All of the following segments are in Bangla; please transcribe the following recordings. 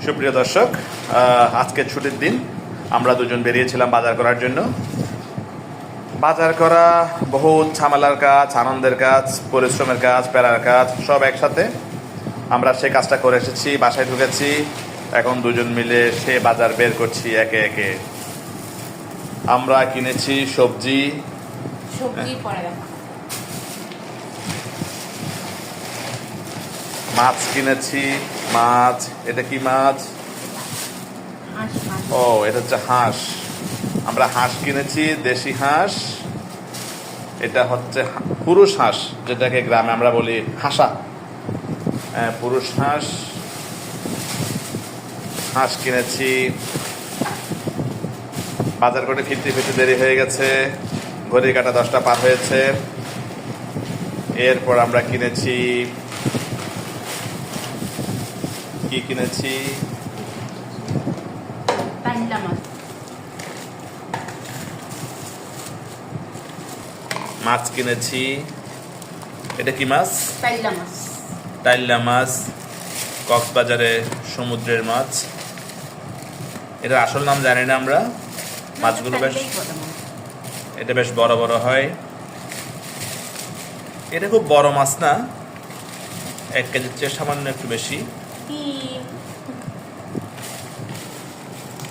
সুপ্রিয় দর্শক, আজকে ছুটির দিন আমরা দুজন বেরিয়েছিলাম বাজার করার জন্য। বাজার করা বহুত ঝামেলার কাজ, আনন্দের কাজ, পরিশ্রমের কাজ, প্যারার কাজ, সব একসাথে আমরা সেই কাজটা করে এসেছি। বাসায় ঢুকেছি, এখন দুজন মিলে সে বাজার বের করছি একে একে। আমরা কিনেছি সবজি, মাছ কিনেছি। মাছ, এটা কি মাছ? ও, এটা হচ্ছে হাঁস। আমরা হাঁস কিনেছি, দেশি হাঁস। এটা হচ্ছে পুরুষ হাঁস, যেটাকে গ্রামে আমরা বলি হাঁসা। পুরুষ হাঁস হাঁস কিনেছি। বাজার করে ফিরতে ফিরতে দেরি হয়ে গেছে, ঘড়ির কাঁটা 10টা পার হয়েছে। এরপর আমরা কিনেছি, কি কিনেছি? মাছ কিনেছি। এটা কি মাছ? টাইল্লা মাছ, কক্সবাজারে সমুদ্রের মাছ। এটা আসল নাম জানি না আমরা। মাছগুলো এটা বেশ বড় বড় হয়। এটা খুব বড় মাছ না, 1 কেজির চেয়ে সামান্য একটু বেশি।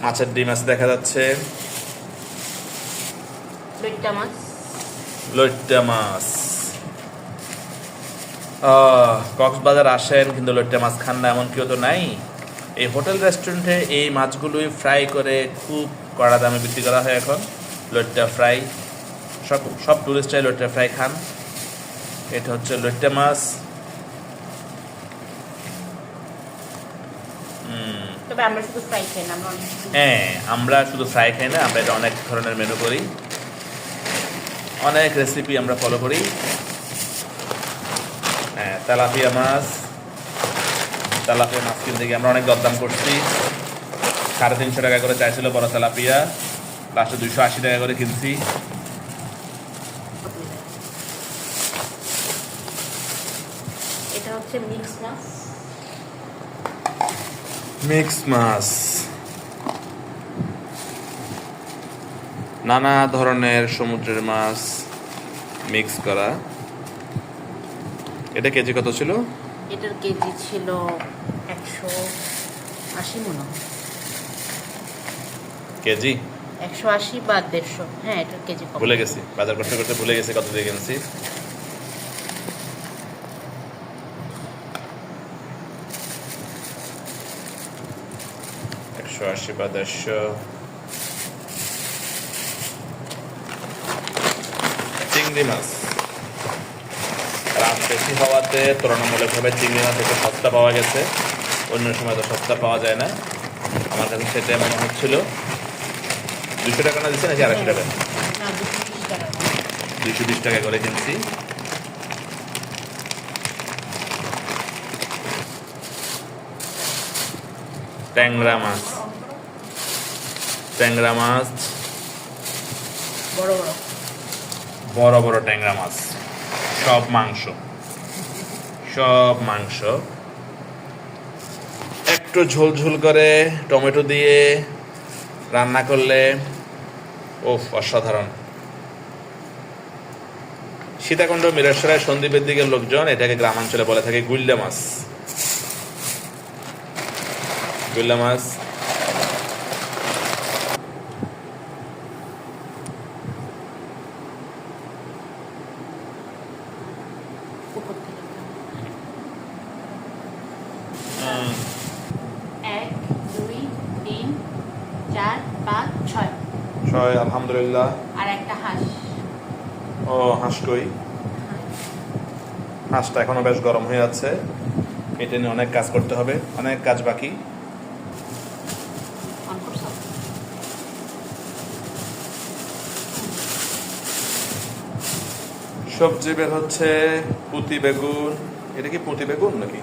মাছের ডিম আছে দেখা যাচ্ছে। লইট্টা মাছ। কক্সবাজার আসেন কিন্তু লইট্টা মাছ খান না এমন কেউ তো নাই। এই হোটেল রেস্টুরেন্টে এই মাছগুলোই ফ্রাই করে খুব কড়া দামে বিক্রি করা হয় এখন। লইট্টা ফ্রাই, সব টুরিস্টরাই লইট্টা ফ্রাই খান। এটা হচ্ছে লইট্টা মাছ। হ্যাঁ, আমরা শুধু ফ্রাই খাই না, আমরা এটা অনেক ধরনের মেনু করি, অনেক রেসিপি আমরা ফলো করি। হ্যাঁ, তেলাপিয়া মাছ কিনতে গিয়ে আমরা অনেক দরদাম করছি। 350 টাকা করে চাইছিল বড় তেলাপিয়া, লাস্টে 280 টাকা করে কিনছি। এটা হচ্ছে মিক্স মাছ, নানা ধরনের সমুদ্রের মাছ মিক্স করা। এটা কেজি কত ছিল? এটার কেজি ছিল 180 মনে হয়। কেজি 180 বা 150। হ্যাঁ, এটার কেজি ভুলে গেছি, বাজার করতে করতে ভুলে গেছি কত দিয়ে কিনছি। চিংড়ি মাছ রাত বেশি হওয়াতে তুলনামূলকভাবে চিংড়ি মাছ একটু সস্তা পাওয়া গেছে। অন্য সময় তো সস্তা পাওয়া যায় না। আমার কাছে সেটাই মনে হচ্ছিল। 200 টাকা না দিচ্ছে নাকি 250 টাকা? 220 টাকা করে কিনছি। ট্যাংরা মাছ বড় বড় ট্যাংরা মাছ, সব মাংস। একটু ঝোল করে টমেটো দিয়ে রান্না করলে অসাধারণ। সীতাকুণ্ড, মিরেশ্বরায়, সন্দ্বীপের দিকের লোকজন এটাকে গ্রামাঞ্চলে বলে থাকে গুইল্লা মাছ। এক, দুই, তিন, চার, পাঁচ, ছয়। আলহামদুলিল্লাহ। আর একটা হাঁস। হাঁস কই? হাঁসটা এখনো বেশ গরম হয়ে আছে। এটা নিয়ে অনেক কাজ করতে হবে, অনেক কাজ বাকি। সবজি বের হচ্ছে, পুঁতি বেগুন। এটা কি পুঁতি বেগুন নাকি?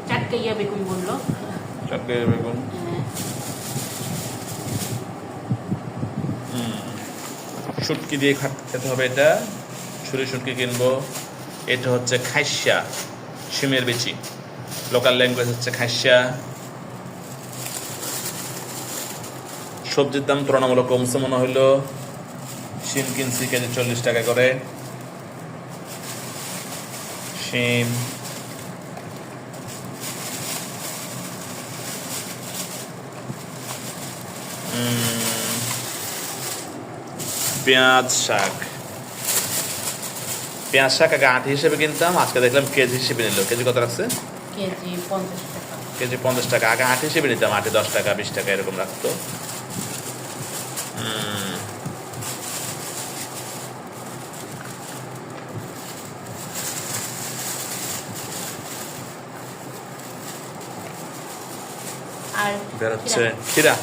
চাটকাইয়া বেগুন বললো। চাটকাইয়া বেগুন। শুটকি দিয়ে খেতে হবে এটা। ছুরি শুটকি কিনবো। এটা হচ্ছে খাইসা, শিমের বিচি। লোকাল ল্যাঙ্গুয়েজ হচ্ছে খাইসা। সবজির দাম তুলনামূলক কমছে মনে হইলো। শিম কিনছি কেজি 40 টাকা করে। শিম, পেঁয়াজ শাক আগে আটি হিসেবে কিনতাম, আজকে দেখলাম কেজি হিসেবে নিল। কেজি কত রাখছে? কেজি 50 টাকা। কেজি 50 টাকা। আগে আটি হিসেবে নিতাম, আটি 10 টাকা 20 টাকা এরকম রাখতো। আর বেরোচ্ছে ক্ষীরা,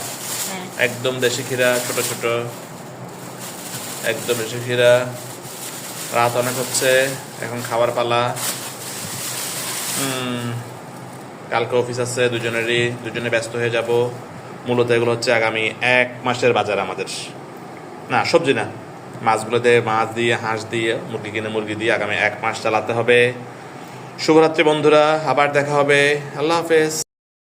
হ্যাঁ, একদম দেশি ক্ষীরা, ছোট ছোট, একদম দেশি ক্ষীরা। রাত অনেক হচ্ছে, এখন খাবার পালা। কালকে অফিস আছে দুজনে ব্যস্ত হয়ে যাব। মূলত এগুলো হচ্ছে আগামী 1 মাসের বাজার আমাদের। না, সবজি না, মাছগুলো দিয়ে, মাছ দিয়ে, হাঁস দিয়ে, মুরগি কিনে মুরগি দিয়ে আগামী 1 মাস চালাতে হবে। শুভরাত্রি বন্ধুরা, আবার দেখা হবে। আল্লাহ হাফেজ।